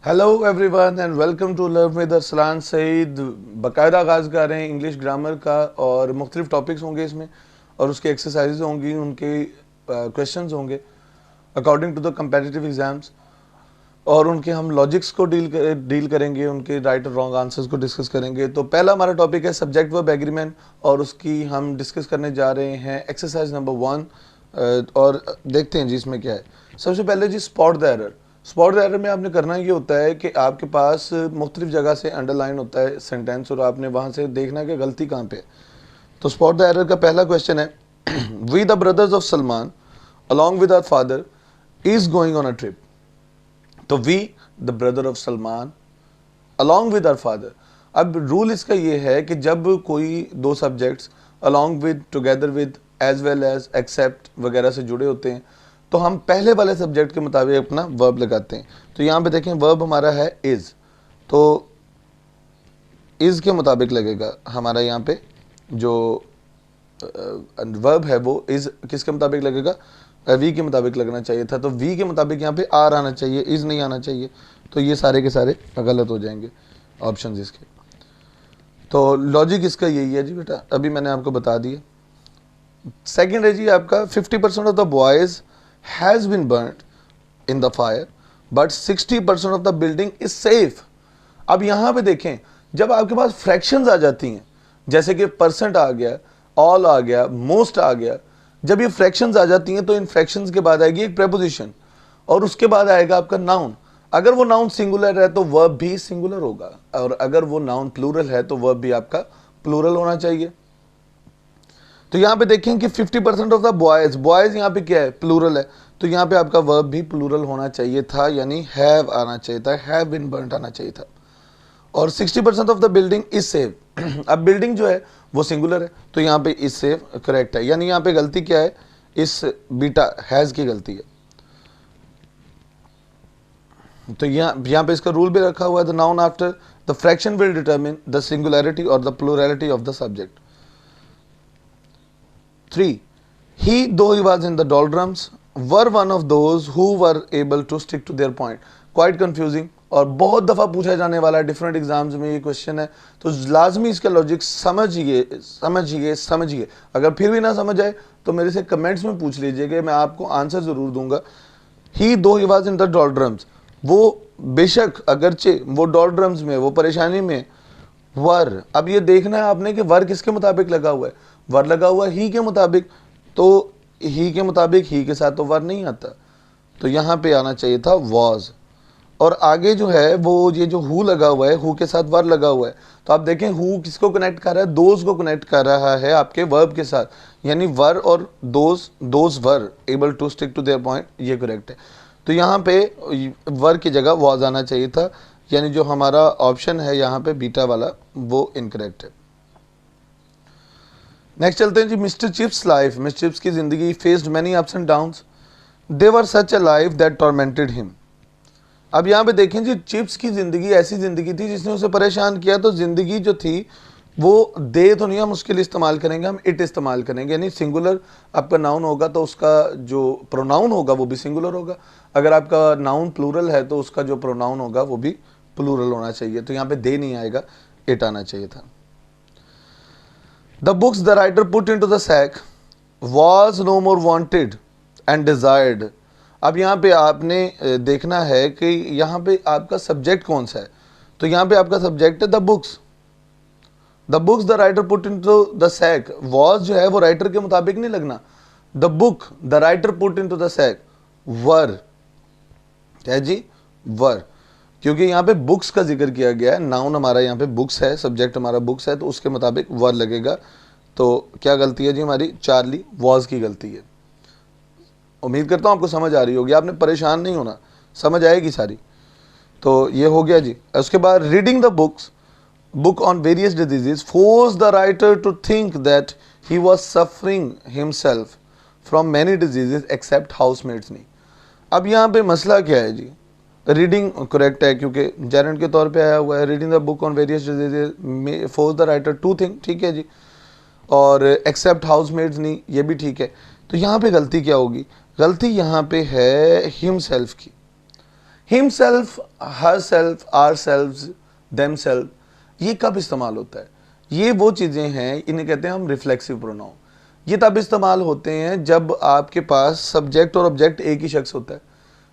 Hello everyone and welcome to learn with Arsalan Saeed. बाकायदा आगाज़ कर रहे हैं इंग्लिश ग्रामर का और मुख्तलिफ टॉपिक्स होंगे इसमें और उसके एक्सरसाइजेज होंगी, उनके क्वेश्चंस होंगे according to the competitive exams और उनके हम लॉजिक्स को डील करेंगे, उनके राइट और रॉन्ग आंसर्स को डिस्कस करेंगे। तो पहला हमारा टॉपिक है सब्जेक्ट वर्ब एग्रीमेंट और उसकी हम डिस्कस करने जा रहे हैं एक्सरसाइज नंबर 1 और देखते हैं जी इसमें क्या है। सबसे पहले जी spot the error. Spot the error में आपने करना ये होता है कि आपके पास मुख्तलिफ जगह से अंडरलाइन होता है सेंटेंस और आपने वहाँ से देखना है कि गलती कहाँ पे है। तो स्पॉट द एरर का पहला क्वेश्चन है we the brothers of Salman along with our father is going on a trip. तो we the brother of Salman along with our father. अब रूल इसका ये है कि जब कोई दो subjects along with, together with, as well as, except वगैरह से जुड़े होते हैं तो हम पहले वाले सब्जेक्ट के मुताबिक अपना वर्ब लगाते हैं। तो यहाँ पे देखें वर्ब हमारा है इज, तो इज के मुताबिक लगेगा हमारा यहाँ पे जो वर्ब है वो इज किसके मुताबिक लगेगा, वी के मुताबिक लगना चाहिए था। तो वी के मुताबिक यहाँ पे आर आना चाहिए, इज नहीं आना चाहिए। तो ये सारे के सारे गलत हो जाएंगे ऑप्शन इसके। तो लॉजिक इसका यही है जी बेटा, अभी मैंने आपको बता दिया। सेकेंड है जी आपका 50% of the boys has been burned in the fire but 60% of the building is safe. अब यहां पे देखें, जब आपके पास फ्रैक्शंस आ जाती हैं जैसे कि परसेंट आ गया, ऑल आ गया, मोस्ट आ गया, जब ये फ्रैक्शंस आ जाती हैं तो इन फ्रैक्शंस के बाद आएगी एक प्रेपोजिशन और उसके बाद आएगा आपका नाउन। अगर वो नाउन सिंगुलर है तो वर्ब भी सिंगुलर होगा और अगर वो नाउन प्लूरल है तो वर्ब भी आपका प्लूरल होना चाहिए। तो यहां पे देखें कि 50% ऑफ द बॉयज, बॉयज यहां पे क्या है, प्लूरल है, तो यहां पे आपका वर्ब भी प्लूरल होना चाहिए था, यानी हैव आना चाहिए था, हैव बीन बर्न्ट आना चाहिए था। और 60% of the building is safe. अब बिल्डिंग जो है वो सिंगुलर है तो यहाँ पे इज सेफ करेक्ट है, यानी यहाँ पे गलती क्या है, इस बीटा हैज की गलती है। तो यहाँ पे इसका रूल भी रखा हुआ है, the noun after the fraction will determine the singularity और the plurality of the subject. 3. He, though he was in the doldrums, were one of those who were able to stick to their point. Quite confusing और बहुत दफ़ा पूछा जाने वाला है different exams में ये क्वेश्चन है, तो लाजमी इसका लॉजिक समझिए। अगर फिर भी ना समझ आए तो मेरे से कमेंट्स में पूछ लीजिएगा, मैं आपको आंसर ज़रूर दूंगा। ही दो ही वॉज इन द डॉलड्रम्स, वो बेशक अगरचे वो डॉलड्रम्स में, वो परेशानी में, वर, अब ये देखना है आपने कि वर किसके मुताबिक लगा हुआ है, वर लगा हुआ है ही के मुताबिक, तो ही के मुताबिक ही के साथ तो वर नहीं आता, तो यहाँ पे आना चाहिए था वॉज। और आगे जो है वो ये जो हु लगा हुआ है, हु के साथ वर लगा हुआ है, तो आप देखें हु किसको कनेक्ट कर रहा है, दोज को कनेक्ट कर रहा है आपके वर्ब के साथ, यानी वर और those were able to stick to their point, ये करेक्ट है। तो यहाँ पे वर की जगह वॉज आना चाहिए था, यानी जो हमारा ऑप्शन है यहाँ पे बीटा वाला वो इनकरेक्ट है। नेक्स्ट चलते हैं जी, mister Chips life, mister Chips की जिंदगी faced many ups and downs, they were such a life that tormented him. अब यहाँ पे देखें जी, चिप्स की जिंदगी ऐसी जिंदगी थी जिसने उसे परेशान किया, तो जिंदगी जो थी वो दे तो नहीं हम उसके लिए इस्तेमाल करेंगे, हम इट इस्तेमाल करेंगे, यानी सिंगुलर आपका नाउन होगा तो उसका जो प्रोनाउन होगा वो भी सिंगुलर होगा, अगर आपका नाउन प्लूरल है तो उसका जो प्रोनाउन होगा वो भी प्लूरल होना चाहिए। तो यहाँ पे दे नहीं आएगा, इट आना चाहिए था। The books the writer put in to the sack was no more wanted and desired. अब यहाँ पे आपने देखना है कि यहाँ पे आपका सब्जेक्ट कौन सा है, तो यहाँ पे आपका सब्जेक्ट है the books. The books the writer put in to the sack, was जो है वो राइटर के मुताबिक नहीं लगना, the book the writer put in to the sack were, क्या है जी, वर, क्योंकि यहाँ पे बुक्स का जिक्र किया गया है, नाउन हमारा यहाँ पे बुक्स है, सब्जेक्ट हमारा बुक्स है, तो उसके मुताबिक वर लगेगा। तो क्या गलती है जी हमारी, चार्ली, वॉज की गलती है। उम्मीद करता हूँ आपको समझ आ रही होगी, आपने परेशान नहीं होना, समझ आएगी सारी। तो ये हो गया जी। उसके बाद reading the books book on various diseases forced the writer to think that he was suffering himself from many diseases except housemates नहीं। अब यहाँ पे मसला क्या है जी, रीडिंग करेक्ट है क्योंकि जेरेंट के तौर पे आया हुआ है, reading the book on various diseases force the writer to think, ठीक है जी, और एक्सेप्ट हाउसमेट्स नहीं, ये भी ठीक है। तो यहाँ पे गलती क्या होगी, गलती यहाँ पे है हिमसेल्फ की। हिमसेल्फ, हरसेल्फ, आवरसेल्व्स, देमसेल्फ, ये कब इस्तेमाल होता है? ये वो चीज़ें हैं, इन्हें कहते हैं हम रिफ्लेक्सिव प्रोनाउन। ये तब इस्तेमाल होते हैं जब आपके पास सब्जेक्ट और ऑब्जेक्ट एक ही शख्स होता है।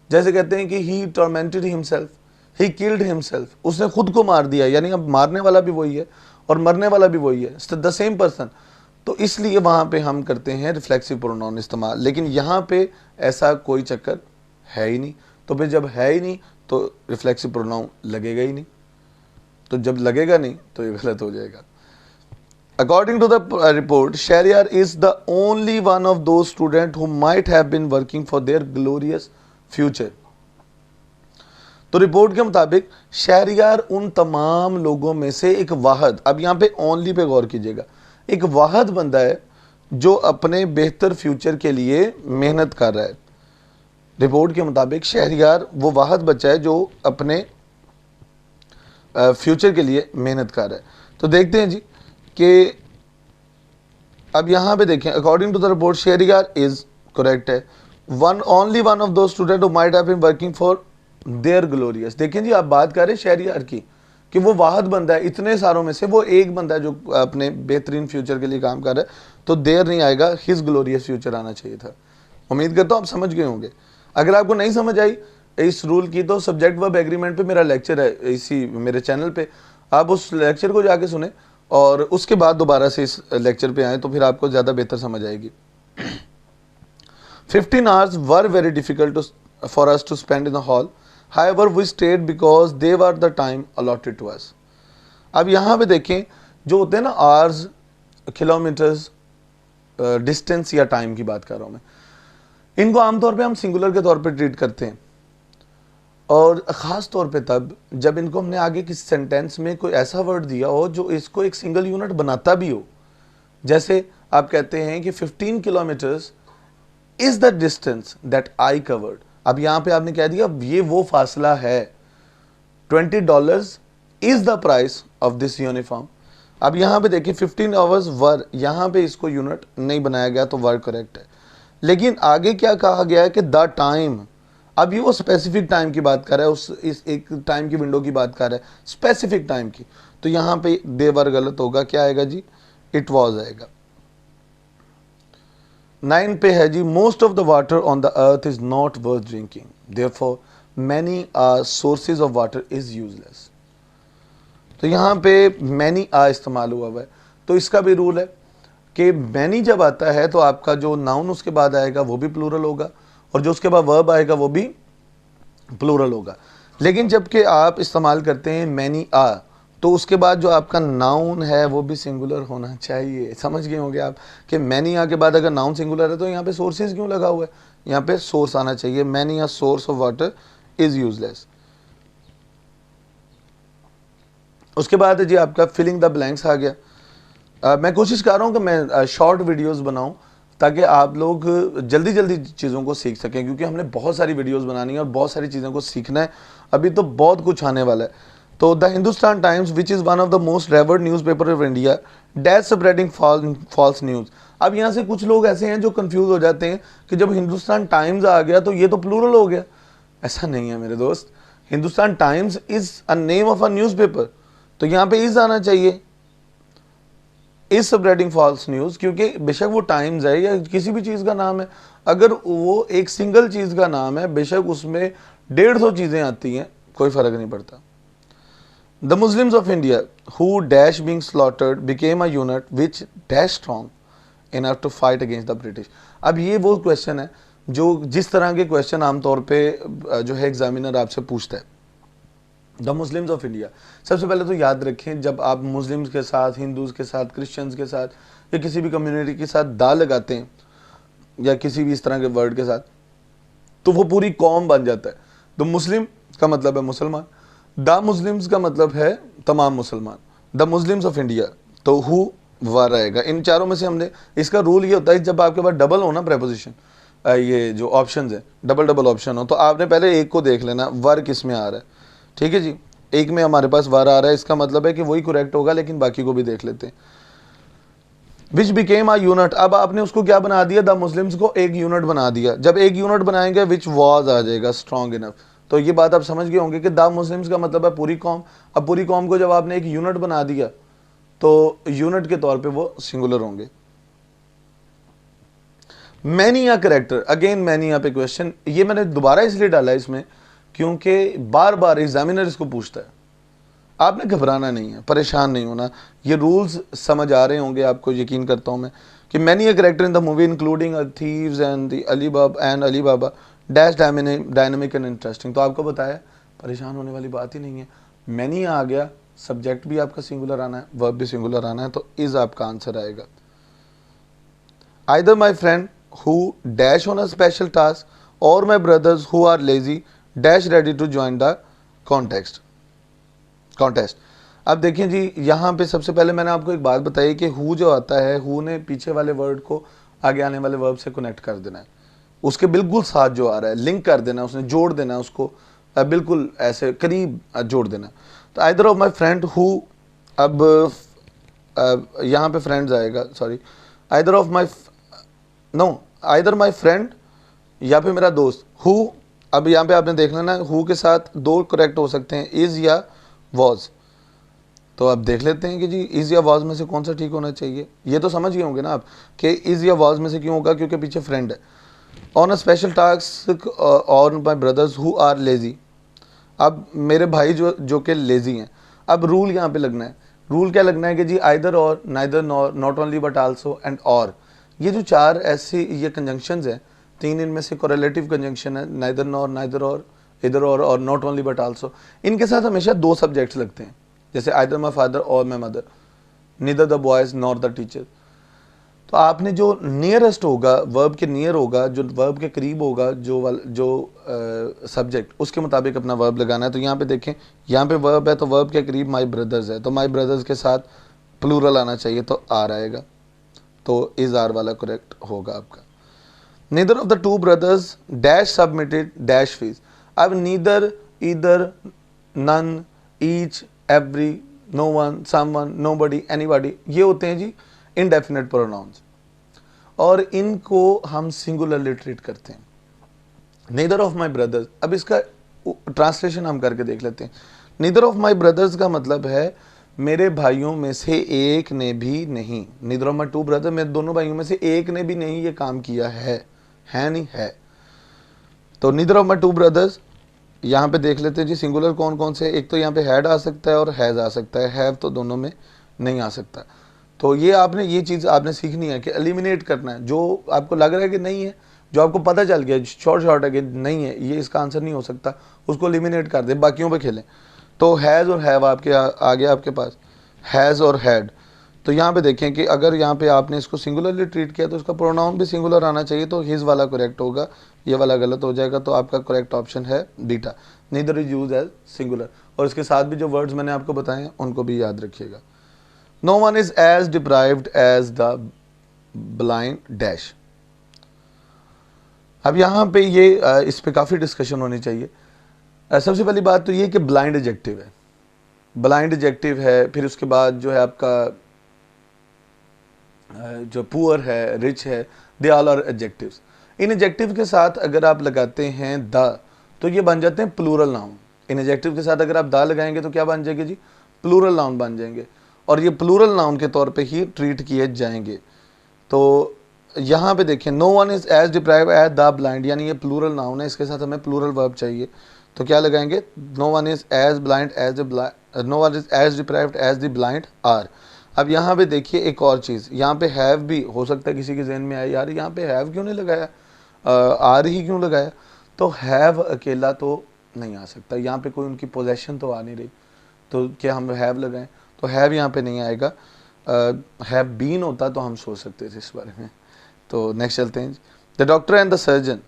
जैसे कहते हैं कि he tormented himself, he killed himself, उसने खुद को मार दिया, यानी अब मारने वाला भी वही है और मरने वाला भी वही है, द सेम पर्सन। तो इसलिए वहाँ पे हम करते हैं रिफ्लेक्सिव प्रोनाउन इस्तेमाल। लेकिन यहाँ पे ऐसा कोई चक्कर है ही नहीं, तो फिर जब है ही नहीं तो रिफ्लेक्सिव प्रोनाउन लगेगा ही नहीं। तो जब लगेगा नहीं तो ये गलत हो जाएगा। According to the report, Shahryar is the only one of those students who might have been working for their glorious future. तो रिपोर्ट के मुताबिक शहरियार उन तमाम लोगों में से एक वाहद, अब यहाँ पे ओनली पे गौर कीजिएगा, एक वाहद बंदा है जो अपने बेहतर फ्यूचर के लिए मेहनत कर रहा है। रिपोर्ट के मुताबिक शहरियार वो वाहद बच्चा है जो अपने फ्यूचर के लिए मेहनत कर रहा है। तो देखते हैं जी कि अब यहाँ पे देखें, according to the report Shahriyar is correct है, only one of two student who might have been working for their glorious. देखें जी, आप बात कर रहे हैं शहरियार की कि वो वाहद बंदा है, इतने सारों में से वो एक बंदा है जो अपने बेहतरीन फ्यूचर के लिए काम कर रहा है, तो देयर नहीं आएगा, हिज ग्लोरियस फ्यूचर आना चाहिए था। उम्मीद करता हूँ आप समझ गए होंगे। अगर आपको नहीं समझ आई इस रूल की तो सब्जेक्ट वर्ब एग्रीमेंट पे मेरा लेक्चर है इसी मेरे चैनल पे, आप उस लेक्चर को जाके सुने और उसके बाद दोबारा से इस लेक्चर पे आए तो फिर आपको ज़्यादा बेहतर समझ आएगी। 15 hours were very difficult for us to spend in the hall. However, we stayed because they were the time allotted to us. अब यहाँ पे देखें, जो होते हैं ना आवर्स, किलोमीटर्स, डिस्टेंस या टाइम की बात कर रहा हूँ मैं, इनको आमतौर पे हम सिंगुलर के तौर पे ट्रीट करते हैं और ख़ास तौर पे तब जब इनको हमने आगे किसी सेंटेंस में कोई ऐसा वर्ड दिया हो जो इसको एक सिंगल यूनिट बनाता भी हो। जैसे आप कहते हैं कि 15 kilometres is the distance that I covered. अब यहाँ पे आपने कह दिया ये वो फासला है, $20 is the price of this uniform. अब यहाँ पे देखिए 15 आवर्स वर, यहाँ पे इसको यूनिट नहीं बनाया गया तो वर्ड करेक्ट है। लेकिन आगे क्या कहा गया है कि द टाइम, अब ये वो स्पेसिफिक टाइम की बात कर रहा है, उस इस एक टाइम की विंडो की बात कर रहा है, स्पेसिफिक टाइम की, तो यहाँ पे दे वर गलत होगा, क्या आएगा जी, इट वॉज आएगा। 9 पे है जी, most of the water on the earth is not worth drinking, therefore many are sources of water is useless. तो यहाँ पे मैनी आ इस्तेमाल हुआ है, तो इसका भी रूल है कि मैनी जब आता है तो आपका जो नाउन उसके बाद आएगा वो भी प्लूरल होगा और जो उसके बाद वर्ब आएगा वो भी प्लूरल होगा। लेकिन जबकि आप इस्तेमाल करते हैं मैनी आ, तो उसके बाद जो आपका नाउन है वो भी सिंगुलर होना चाहिए। समझ गए होंगे आप कि मैनी आ के बाद अगर नाउन सिंगुलर है तो यहाँ पे सोर्सेज क्यों लगा हुआ है, यहाँ पे सोर्स आना चाहिए। Many a source of water is useless. उसके बाद जी आपका फिलिंग द ब्लैंक्स आ गया। मैं कोशिश कर रहा हूँ कि मैं शॉर्ट वीडियोस बनाऊं ताकि आप लोग जल्दी जल्दी चीज़ों को सीख सकें, क्योंकि हमने बहुत सारी वीडियोस बनानी है और बहुत सारी चीज़ों को सीखना है, अभी तो बहुत कुछ आने वाला है। तो the Hindustan Times which is one of the most revered newspaper of India dash spreading false news. अब यहाँ से कुछ लोग ऐसे हैं जो कंफ्यूज हो जाते हैं कि जब हिंदुस्तान टाइम्स आ गया तो ये तो प्लूरल हो गया। ऐसा नहीं है मेरे दोस्त, Hindustan times is a name of a newspaper, तो यहाँ पे इज़ आना चाहिए, इज स्प्रेडिंग फॉल्स न्यूज़, क्योंकि बेशक वो टाइम्स है या किसी भी चीज़ का नाम है, अगर वो एक सिंगल चीज़ का नाम है बेशक उसमें 150 चीज़ें आती हैं, कोई फ़र्क नहीं पड़ता। The Muslims of India who dash being slaughtered became a unit which dash strong enough to fight against the British. अब ये वो क्वेश्चन है जो जिस तरह के क्वेश्चन आमतौर पर जो है एग्जामिनर आपसे पूछता है। द मुस्लिम्स ऑफ इंडिया, सबसे पहले तो याद रखें जब आप मुस्लिम्स के साथ, हिंदूज़ के साथ, क्रिश्चियंस के साथ या किसी भी कम्युनिटी के साथ दा लगाते हैं या किसी भी इस तरह के वर्ड के साथ, तो वो पूरी कौम बन जाता है। द मुस्लिम का मतलब है मुसलमान, द मुस्लिम्स का मतलब है तमाम मुसलमान। द मुस्लिम्स ऑफ इंडिया तो हु वर आएगा। इन चारों में से हमने, इसका रूल ये होता है जब आपके पास डबल हो ना प्रेपोजिशन, ये जो ऑप्शन है डबल डबल ऑप्शन हो, तो आपने पहले एक को देख लेना वर किस में आ रहा है। ठीक है जी, एक में हमारे पास वर आ रहा है, इसका मतलब है कि वही करेक्ट होगा, लेकिन बाकी को भी देख लेते हैं। विच बिकेम अ यूनिट, अब आपने उसको क्या बना दिया, द मुस्लिम्स को एक यूनिट बना दिया। जब एक यूनिट बनाएंगे विच वॉज आ जाएगा, स्ट्रॉन्ग इनफ। तो ये बात आप समझ गए होंगे कि द मुस्लिम्स का मतलब है पूरी कौम। अब पूरी कौम को जब आपने एक यूनिट बना दिया तो यूनिट के तौर पे वो सिंगुलर होंगे। मैनी या करेक्टर, अगेन मैनी यहाँ पे क्वेश्चन, ये मैंने दोबारा इसलिए डाला इसमें क्योंकि बार बार एग्जामिनर इसको पूछता है। आपने घबराना नहीं है, परेशान नहीं होना, ये रूल्स समझ आ रहे होंगे आपको, यकीन करता हूँ मैं कि many a character in the movie including thieves and Ali Baba dash dynamic and interesting. तो आपको बताया, परेशान होने वाली बात ही नहीं है। मैनी आ गया, सब्जेक्ट भी आपका सिंगुलर आना है, वर्ब भी सिंगुलर आना है, तो इज आपका आंसर आएगा। Either my friend who dash on a special task और my brothers who are lazy dash ready to join the contest. अब देखिए जी, यहाँ पे सबसे पहले मैंने आपको एक बात बताई कि हु जो आता है, हु ने पीछे वाले वर्ड को आगे आने वाले वर्ब से कनेक्ट कर देना है, उसके बिल्कुल साथ जो आ रहा है लिंक कर देना, उसने जोड़ देना, उसको बिल्कुल ऐसे करीब जोड़ देना। तो either of my friend who, अब यहाँ पे फ्रेंड्स आएगा, sorry, either of my, no, either my friend या फिर मेरा दोस्त। हु, अब यहाँ पे आपने देख लेना, हु के साथ दो करेक्ट हो सकते हैं, इज या वॉज। तो अब देख लेते हैं कि जी इज या वॉज में से कौन सा ठीक होना चाहिए। ये तो समझ गए होंगे ना आप कि इज या वॉज में से क्यों होगा, क्योंकि पीछे फ्रेंड है। On a special task on my brothers who are lazy. अब मेरे भाई जो कि लेजी हैं, अब रूल यहाँ पे लगना है। रूल क्या लगना है कि जी आइदर और, neither nor, not only but also and और। ये जो चार ऐसी ये कंजंक्शंस हैं, तीन इनमें से कोरिलेटिव कंजंक्शन है, नाइदर नॉर, नाइदर और, इधर और नॉट ओनली बट आल्सो। इनके साथ हमेशा दो सब्जेक्ट्स लगते हैं, जैसे आइदर माई फादर और my mother, neither the boys nor the teacher. तो आपने जो नियरेस्ट होगा, वर्ब के नियर होगा, जो वर्ब के करीब होगा, जो सब्जेक्ट, उसके मुताबिक अपना वर्ब लगाना है। तो यहाँ पे देखें, यहाँ पे वर्ब है तो वर्ब के करीब माई ब्रदर्स है, तो माई ब्रदर्स के साथ प्लूरल आना चाहिए, तो आर आएगा, तो इज आर वाला करेक्ट होगा आपका। Neither of the two brothers dash submitted dash fees. अब neither, either, none, each, every, no one, someone, nobody, anybody, ये होते हैं जी इनडेफिनेट प्रोनाउंस, और इनको हम सिंगुलरली ट्रीट करते हैं। नीदर ऑफ माई ब्रदर्स, अब इसका ट्रांसलेशन हम करके देख लेते हैं। नीदर ऑफ माई ब्रदर्स का मतलब है मेरे भाइयों में से एक ने भी नहीं। Neither of my two brother, मेरे दोनों भाइयों में से एक ने भी नहीं ये काम किया है नहीं है। तो neither of my two brothers, यहाँ पे देख लेते हैं जी सिंगुलर कौन कौन से। एक तो यहाँ पे हैड आ सकता है और हैज़ आ सकता है, हैव तो दोनों में नहीं आ सकता। तो ये चीज़ आपने सीखनी है कि एलिमिनेट करना है। जो आपको लग रहा है कि नहीं है, जो आपको पता चल गया शॉर्ट है कि नहीं है, ये इसका आंसर नहीं हो सकता, उसको एलिमिनेट कर दे, बाकियों पे खेलें। तो हैज़ और हैव आपके आ गया आपके पास, हैज़ और हैड। तो यहाँ पे देखें कि अगर यहाँ पे आपने इसको सिंगुलरली ट्रीट किया तो इसका प्रोनाउन भी सिंगुलर आना चाहिए, तो हिज वाला करेक्ट होगा, ये वाला गलत हो जाएगा। तो आपका करेक्ट ऑप्शन है बीटा, neither is use as singular. और इसके साथ भी जो वर्ड्स मैंने आपको बताए हैं उनको भी याद रखिएगा। No one is as deprived as the blind dash. अब यहाँ पे ये इस पे काफ़ी डिस्कशन होनी चाहिए। सबसे पहली बात तो ये कि ब्लाइंड एडजेक्टिव है, ब्लाइंड एडजेक्टिव है, फिर उसके बाद जो है आपका जो पुअर है, रिच है, दे ऑल आर एडजेक्टिव्स। इन एडजेक्टिव के साथ अगर आप लगाते हैं द, तो ये बन जाते हैं प्लूरल नाउन। इन एडजेक्टिव के साथ अगर आप द लगाएंगे तो क्या बन जाएंगे जी, प्लूरल नाउन बन जाएंगे, और ये प्लूरल नाउन के तौर पे ही ट्रीट किए जाएंगे। तो यहाँ पे देखें, no one is as deprive as the blind, यानी ये प्लूरल नाउन है, इसके साथ हमें प्लूरल वर्ब चाहिए। तो क्या लगाएंगे, no one is as blind as no one is as deprived as the blind are. अब यहाँ पे देखिए एक और चीज़, यहाँ पे हैव भी हो सकता है किसी के जहन में आए, यार यहाँ पे हैव क्यों नहीं लगाया, आर ही क्यों लगाया। तो हैव अकेला तो नहीं आ सकता, यहाँ पे कोई उनकी पोजेशन तो आ नहीं रही, तो क्या हम हैव लगाएं, तो हैव यहाँ पे नहीं आएगा। हैव बीन होता तो हम सोच सकते थे इस बारे में। तो नेक्स्ट चलते हैं, the doctor and the surgeon.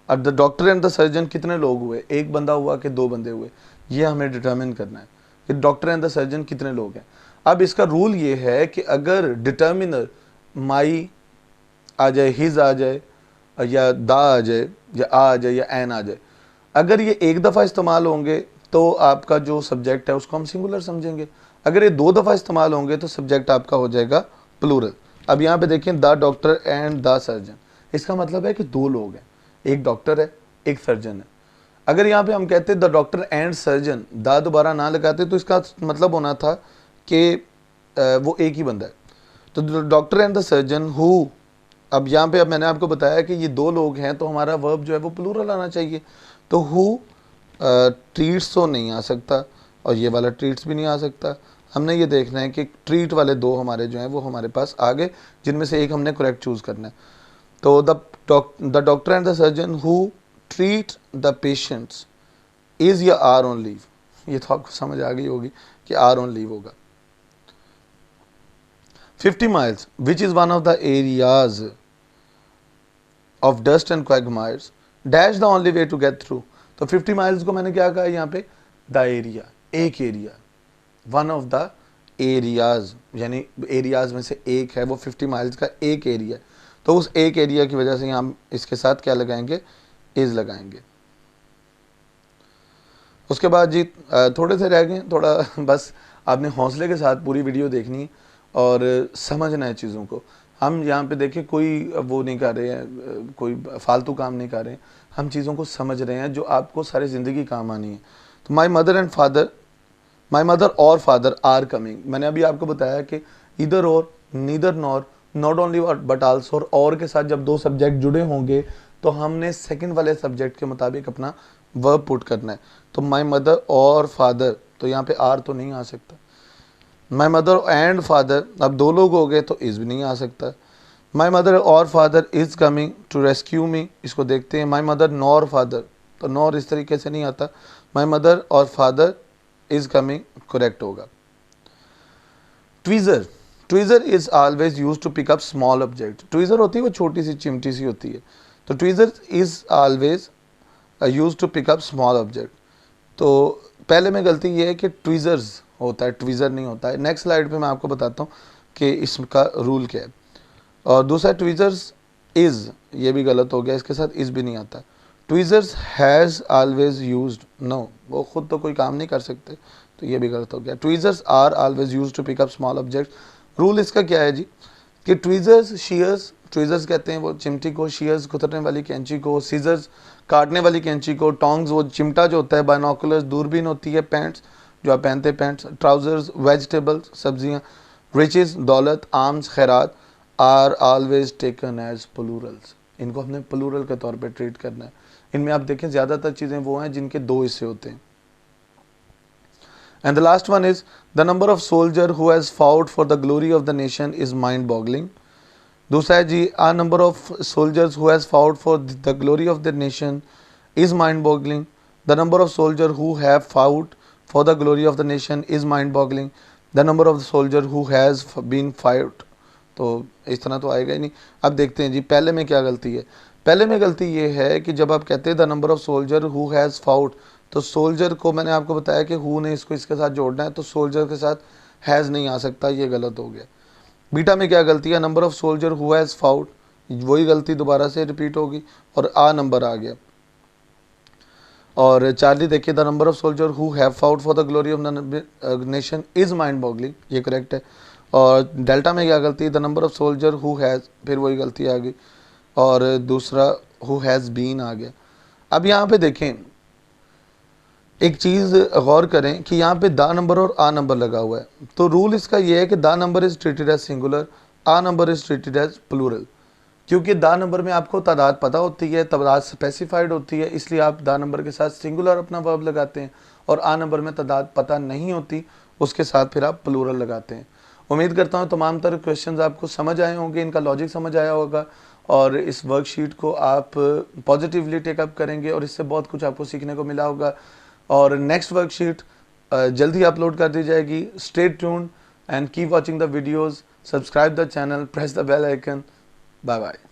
अब the doctor and the surgeon कितने लोग हुए, एक बंदा हुआ कि दो बंदे हुए, ये हमें डिटर्मिन करना है कि डॉक्टर एंड द सर्जन कितने लोग हैं। अब इसका रूल ये है कि अगर डिटर्मिनर माई आ जाए, हिज आ जाए, या दा आ जाए, या आ जाए, या एन आ जाए, अगर ये एक दफ़ा इस्तेमाल होंगे तो आपका जो सब्जेक्ट है उसको हम सिंगुलर समझेंगे। अगर ये दो दफ़ा इस्तेमाल होंगे तो सब्जेक्ट आपका हो जाएगा प्लूरल। अब यहाँ पे देखें, the doctor and the surgeon, इसका मतलब है कि दो लोग हैं, एक डॉक्टर है, एक सर्जन है। अगर यहाँ पे हम कहते the doctor and surgeon, the दोबारा ना लगाते तो इसका मतलब होना था कि वो एक ही बंदा है। तो doctor and the surgeon who, अब यहाँ पे अब मैंने आपको बताया कि ये दो लोग हैं, तो हमारा वर्ब जो है वो प्लूरल आना चाहिए। तो हु ट्रीट्स तो नहीं आ सकता और ये वाला ट्रीट्स भी नहीं आ सकता। हमने ये देखना है कि ट्रीट वाले दो हमारे जो हैं वो हमारे पास आ गए, जिनमें से एक हमने करेक्ट चूज़ करना है। तो the doctor and the surgeon who treat the patients is या आर ऑन लीव, ये तो आपको समझ आ गई होगी कि आर ऑन लीव होगा। 50 miles, which is one of the areas of dust and quagmires, dash the only way to get through। तो 50 miles को मैंने क्या कहा यहाँ पे, द एरिया, एक area, one of the areas, यानी एरियाज में से एक है वो 50 माइल्स का एक एरिया। तो उस एक एरिया की वजह से हम इसके साथ क्या लगाएंगे, इज लगाएंगे। उसके बाद जी थोड़े से रह गए, थोड़ा बस आपने हौसले के साथ पूरी वीडियो देखनी है और समझना है चीज़ों को। हम यहाँ पे देखें कोई वो नहीं कर रहे हैं, कोई फालतू काम नहीं कर रहे हैं, हम चीज़ों को समझ रहे हैं जो आपको सारी ज़िंदगी काम आनी है। तो माई मदर और फादर आर कमिंग, मैंने अभी आपको बताया कि इधर और, neither nor, not only but also, और के साथ जब दो सब्जेक्ट जुड़े होंगे तो हमने सेकंड वाले सब्जेक्ट के मुताबिक अपना वर्ब पुट करना है। तो माई मदर और फादर, तो यहाँ पे आर तो नहीं आ सकता। माई मदर एंड फादर, अब दो लोग हो गए तो इज़ भी नहीं आ सकता। माई मदर और father is coming to rescue me, इसको देखते हैं। माई मदर नॉर फादर, तो नॉर इस तरीके से नहीं आता। माई मदर और फादर इज़ कमिंग करेक्ट होगा। Tweezer, tweezer is always use to pick up small object. Tweezer होती है वो छोटी सी चिमटी सी होती है, तो tweezer is always use to pick up small object. तो पहले में गलती ये है कि ट्वीज़र्स होता है, ट्वीज़र नहीं होता है। नेक्स्ट स्लाइड पे मैं आपको बताता हूँ कि इसका रूल क्या है। और दूसरा ट्वीज़र्स इज़, ये भी गलत हो गया, इसके साथ इज़ भी नहीं आता। Tweezers has always used, no, वो खुद तो कोई काम नहीं कर सकते, तो ये भी गलत हो गया। Tweezers are always used to pick up small object. Rule इसका क्या है जी कि ट्वीज़र्स, शीयर्स, ट्वीज़र्स कहते हैं वो चिमटी को, शीयर्स कुतरने वाली कैंची को, सीजर्स काटने वाली कैंची को, टोंग्स वो चिमटा जो होता है, बाइनोकुलर्स दूरबीन होती है, पैंट्स जो आप पहनते हैं पैंट्स, ट्राउजर्स वेजिटेबल्स सब्जियां, रिचेस दौलत, आर्म्स खैरात are always taken as plurals, इनको हमने प्लूरल के तौर पे ट्रीट करना है। इनमें आप देखें ज़्यादातर चीज़ें वो हैं जिनके दो हिस्से होते हैं। And the last one is the number of soldier who has fought for the glory of the nation is mind boggling. दूसरा है जी a number of soldiers who has fought for the glory of the nation is mind boggling. The number of soldier who have fought for the glory of the nation is mind boggling। the number of the soldier who has been fired, तो इस तरह तो आएगा ही नहीं। अब देखते हैं जी पहले में क्या गलती है। पहले में गलती ये है कि जब आप कहते हैं the number of soldier who has fought, तो सोल्जर को मैंने आपको बताया कि हु ने इसको इसके साथ जोड़ना है, तो सोल्जर के साथ हैज़ नहीं आ सकता, ये गलत हो गया। बीटा में क्या गलती है, number of soldier who has fought, वही गलती दोबारा से रिपीट होगी और आ नंबर आ गया। और चार्ली देखिए the number of soldier who have fought for the glory of the nation is mind boggling, ये करेक्ट है। और डेल्टा में क्या गलती है, the number of soldier who has, फिर वही गलती आ गई, और दूसरा हु हैज़ बीन आ गया। अब यहाँ पे देखें एक चीज़ गौर करें कि यहाँ पे द नंबर और आ नंबर लगा हुआ है, तो रूल इसका ये है कि the number is treated as singular, a number is treated as plural. क्योंकि द नंबर में आपको तादाद पता होती है, तादाद स्पेसिफाइड होती है, इसलिए आप द नंबर के साथ सिंगुलर अपना वर्ब लगाते हैं, और आ नंबर में तादाद पता नहीं होती, उसके साथ फिर आप प्लूरल लगाते हैं। उम्मीद करता हूँ तमाम तरह क्वेश्चंस आपको समझ आए होंगे, इनका लॉजिक समझ आया होगा, और इस वर्कशीट को आप पॉजिटिवली टेकअप करेंगे और इससे बहुत कुछ आपको सीखने को मिला होगा। और नेक्स्ट वर्कशीट जल्द ही अपलोड कर दी जाएगी। Stay tuned and keep watching the videos, subscribe the channel, press the bell icon. Bye bye.